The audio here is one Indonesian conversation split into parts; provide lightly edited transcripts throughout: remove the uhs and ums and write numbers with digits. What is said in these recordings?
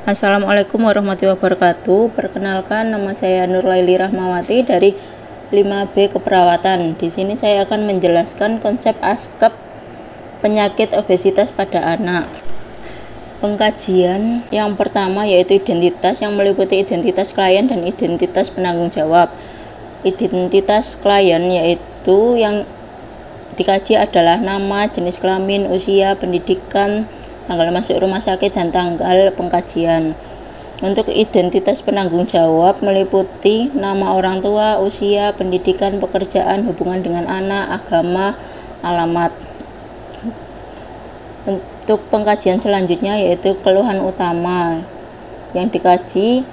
Assalamualaikum warahmatullahi wabarakatuh. Perkenalkan, nama saya Nurlaili Rahmawati dari 5B Keperawatan. Di sini saya akan menjelaskan konsep ASKEP penyakit obesitas pada anak. Pengkajian yang pertama yaitu identitas, yang meliputi identitas klien dan identitas penanggung jawab. Identitas klien yaitu yang dikaji adalah nama, jenis kelamin, usia, pendidikan, tanggal masuk rumah sakit, dan tanggal pengkajian. Untuk identitas penanggung jawab meliputi nama orang tua, usia, pendidikan, pekerjaan, hubungan dengan anak, agama, alamat. Untuk pengkajian selanjutnya yaitu keluhan utama, yang dikaji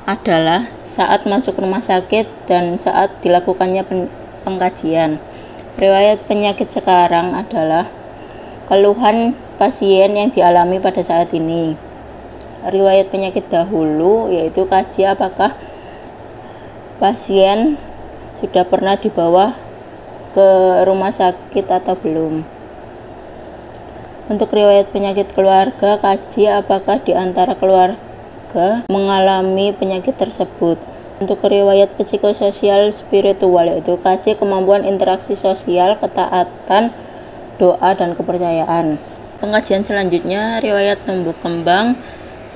adalah saat masuk rumah sakit dan saat dilakukannya pengkajian. Riwayat penyakit sekarang adalah keluhan pasien yang dialami pada saat ini. Riwayat penyakit dahulu yaitu kaji apakah pasien sudah pernah dibawa ke rumah sakit atau belum. Untuk riwayat penyakit keluarga, kaji apakah di antara keluarga mengalami penyakit tersebut. Untuk riwayat psikososial spiritual yaitu kaji kemampuan interaksi sosial, ketaatan, doa, dan kepercayaan. Pengkajian selanjutnya riwayat tumbuh kembang,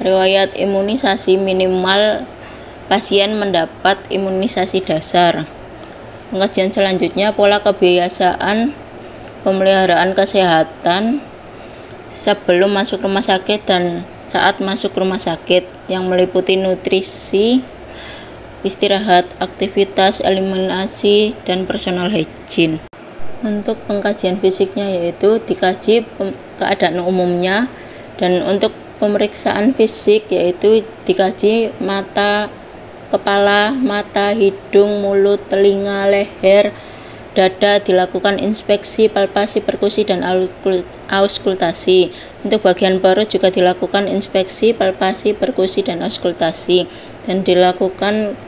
riwayat imunisasi minimal pasien mendapat imunisasi dasar. Pengkajian selanjutnya pola kebiasaan pemeliharaan kesehatan sebelum masuk rumah sakit dan saat masuk rumah sakit, yang meliputi nutrisi, istirahat, aktivitas, eliminasi, dan personal hygiene. Untuk pengkajian fisiknya yaitu dikaji keadaan umumnya, dan untuk pemeriksaan fisik yaitu dikaji mata, kepala, mata, hidung, mulut, telinga, leher, dada, dilakukan inspeksi, palpasi, perkusi, dan auskultasi. Untuk bagian perut juga dilakukan inspeksi, palpasi, perkusi, dan auskultasi, dan dilakukan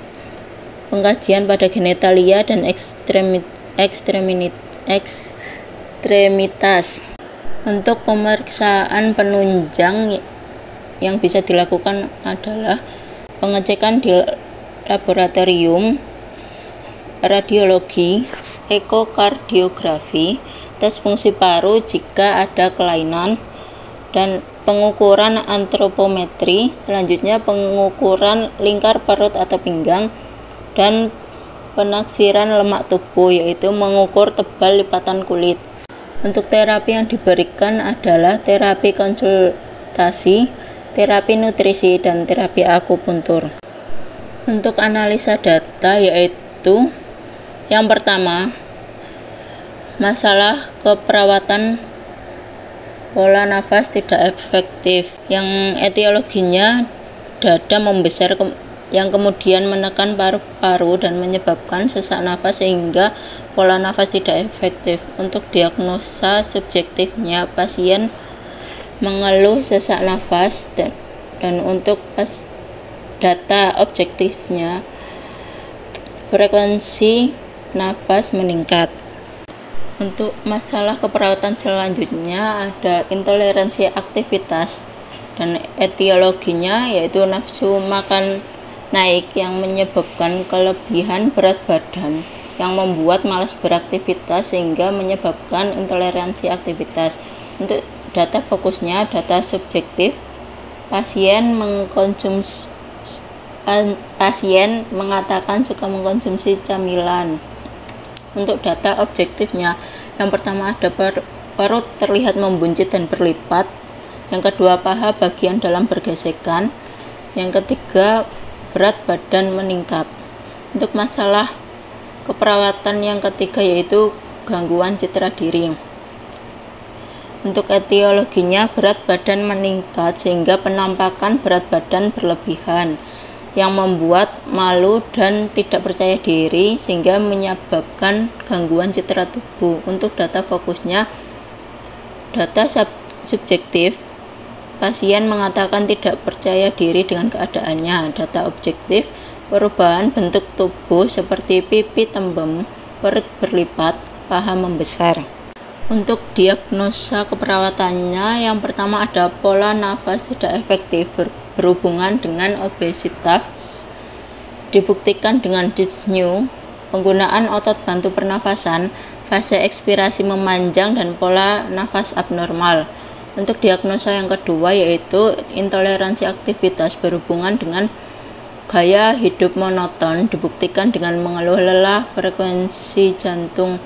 pengkajian pada genitalia dan ekstremitas. Untuk pemeriksaan penunjang yang bisa dilakukan adalah pengecekan di laboratorium, radiologi, ekokardiografi, tes fungsi paru jika ada kelainan, dan pengukuran antropometri. Selanjutnya pengukuran lingkar perut atau pinggang, dan penaksiran lemak tubuh yaitu mengukur tebal lipatan kulit. Untuk terapi yang diberikan adalah terapi konsultasi, terapi nutrisi, dan terapi akupuntur. Untuk analisa data yaitu yang pertama, masalah keperawatan pola nafas tidak efektif, yang etiologinya dada membesar yang kemudian menekan paru-paru dan menyebabkan sesak nafas sehingga pola nafas tidak efektif. Untuk diagnosa subjektifnya, pasien mengeluh sesak nafas, dan untuk data objektifnya frekuensi nafas meningkat. Untuk masalah keperawatan selanjutnya ada intoleransi aktivitas, dan etiologinya yaitu nafsu makan naik yang menyebabkan kelebihan berat badan yang membuat malas beraktivitas sehingga menyebabkan intoleransi aktivitas. Untuk data fokusnya data subjektif, pasien mengatakan suka mengkonsumsi camilan. Untuk data objektifnya, yang pertama ada perut terlihat membuncit dan berlipat, yang kedua paha bagian dalam bergesekan, yang ketiga berat badan meningkat. Untuk masalah keperawatan yang ketiga yaitu gangguan citra diri. Untuk etiologinya berat badan meningkat sehingga penampakan berat badan berlebihan yang membuat malu dan tidak percaya diri sehingga menyebabkan gangguan citra tubuh. Untuk data fokusnya data subjektif, pasien mengatakan tidak percaya diri dengan keadaannya. Data objektif, perubahan bentuk tubuh seperti pipi tembem, perut berlipat, paha membesar. Untuk diagnosa keperawatannya, yang pertama ada pola nafas tidak efektif berhubungan dengan obesitas dibuktikan dengan dyspnea, penggunaan otot bantu pernafasan, fase ekspirasi memanjang, dan pola nafas abnormal. Untuk diagnosa yang kedua yaitu intoleransi aktivitas berhubungan dengan gaya hidup monoton dibuktikan dengan mengeluh lelah, frekuensi jantung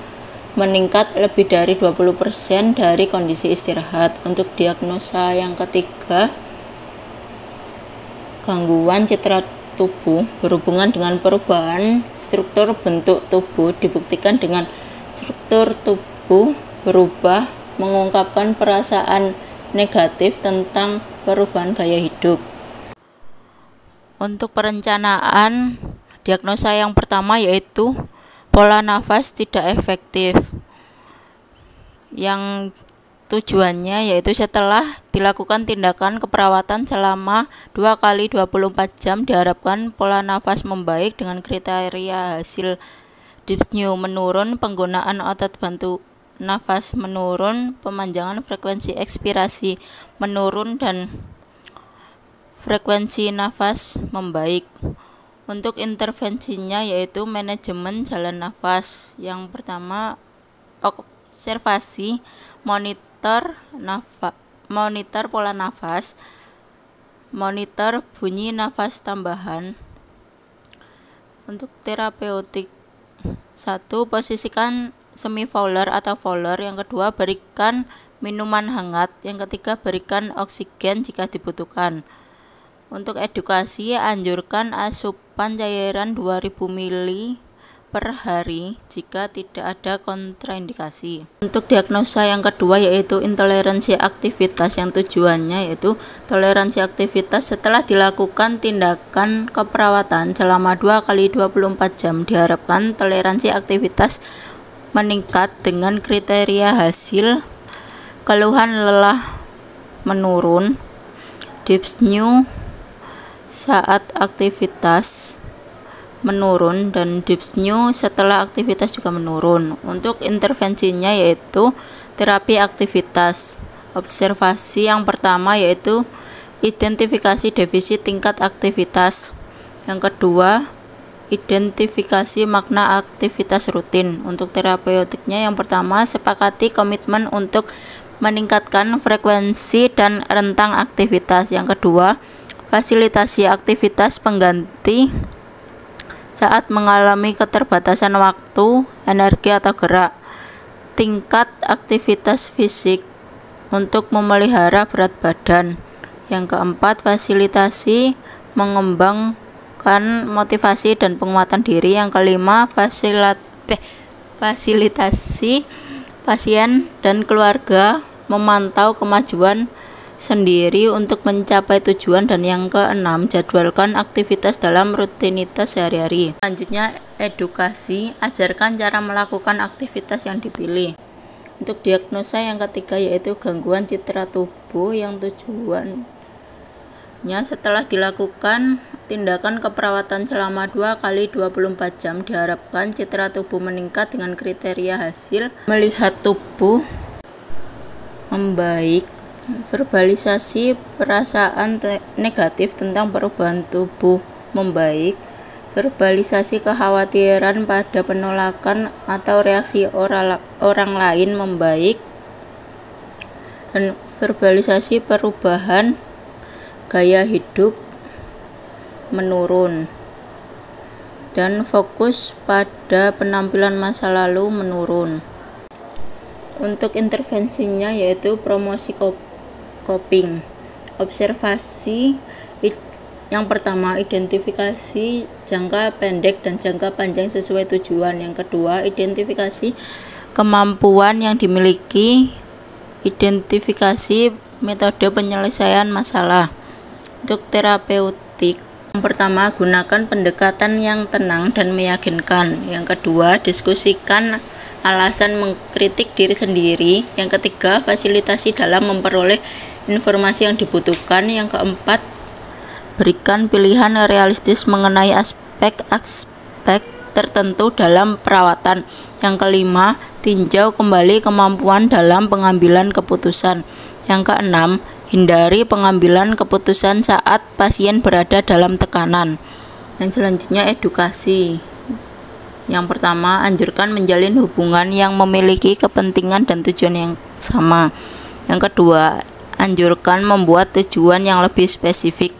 meningkat lebih dari 20% dari kondisi istirahat. Untuk diagnosa yang ketiga, gangguan citra tubuh berhubungan dengan perubahan struktur bentuk tubuh dibuktikan dengan struktur tubuh berubah, mengungkapkan perasaan negatif tentang perubahan gaya hidup. Untuk perencanaan, diagnosa yang pertama yaitu pola nafas tidak efektif, yang tujuannya yaitu setelah dilakukan tindakan keperawatan selama 2 kali 24 jam diharapkan pola nafas membaik dengan kriteria hasil dyspnea menurun, penggunaan otot bantu nafas menurun, pemanjangan frekuensi ekspirasi menurun, dan frekuensi nafas membaik. Untuk intervensinya yaitu manajemen jalan nafas. Yang pertama, observasi, monitor pola nafas, monitor bunyi nafas tambahan. Untuk terapeutik, 1. Posisikan semi-fowler atau fowler. Yang kedua, berikan minuman hangat. Yang ketiga, berikan oksigen jika dibutuhkan. Untuk edukasi, anjurkan asupan cairan 2000 ml per hari jika tidak ada kontraindikasi. Untuk diagnosa yang kedua yaitu intoleransi aktivitas, yang tujuannya yaitu toleransi aktivitas setelah dilakukan tindakan keperawatan selama 2 kali 24 jam diharapkan toleransi aktivitas meningkat dengan kriteria hasil keluhan lelah menurun, dyspnea saat aktivitas menurun, dan dyspnea setelah aktivitas juga menurun. Untuk intervensinya yaitu terapi aktivitas. Observasi yang pertama yaitu identifikasi defisit tingkat aktivitas. Yang kedua, identifikasi makna aktivitas rutin. Untuk terapeutiknya yang pertama, sepakati komitmen untuk meningkatkan frekuensi dan rentang aktivitas. Yang kedua, fasilitasi aktivitas pengganti saat mengalami keterbatasan waktu, energi, atau gerak. Tingkat aktivitas fisik untuk memelihara berat badan. Yang keempat, fasilitasi mengembangkan motivasi dan penguatan diri. Yang kelima, fasilitasi pasien dan keluarga memantau kemajuan sendiri untuk mencapai tujuan. Dan yang keenam, jadwalkan aktivitas dalam rutinitas sehari-hari. Selanjutnya, edukasi, ajarkan cara melakukan aktivitas yang dipilih. Untuk diagnosa yang ketiga yaitu gangguan citra tubuh, yang tujuannya setelah dilakukan tindakan keperawatan selama 2 kali 24 jam diharapkan citra tubuh meningkat dengan kriteria hasil melihat tubuh membaik, verbalisasi perasaan negatif tentang perubahan tubuh membaik, verbalisasi kekhawatiran pada penolakan atau reaksi orang lain membaik, dan verbalisasi perubahan gaya hidup menurun, dan fokus pada penampilan masa lalu menurun. Untuk intervensinya yaitu promosi coping. Observasi yang pertama, identifikasi jangka pendek dan jangka panjang sesuai tujuan. Yang kedua, identifikasi kemampuan yang dimiliki, identifikasi metode penyelesaian masalah. Untuk terapeutik, yang pertama, gunakan pendekatan yang tenang dan meyakinkan. Yang kedua, diskusikan alasan mengkritik diri sendiri. Yang ketiga, fasilitasi dalam memperoleh informasi yang dibutuhkan. Yang keempat, berikan pilihan realistis mengenai aspek-aspek tertentu dalam perawatan. Yang kelima, tinjau kembali kemampuan dalam pengambilan keputusan. Yang keenam, Hindari pengambilan keputusan saat pasien berada dalam tekanan. Yang selanjutnya edukasi. Yang pertama, anjurkan menjalin hubungan yang memiliki kepentingan dan tujuan yang sama. Yang kedua, anjurkan membuat tujuan yang lebih spesifik.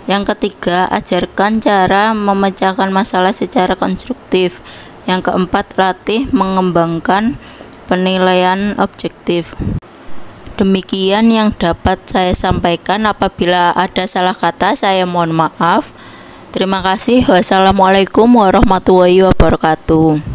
Yang ketiga, ajarkan cara memecahkan masalah secara konstruktif. Yang keempat, latih mengembangkan penilaian objektif. Demikian yang dapat saya sampaikan. Apabila ada salah kata, saya mohon maaf. Terima kasih. Wassalamualaikum warahmatullahi wabarakatuh.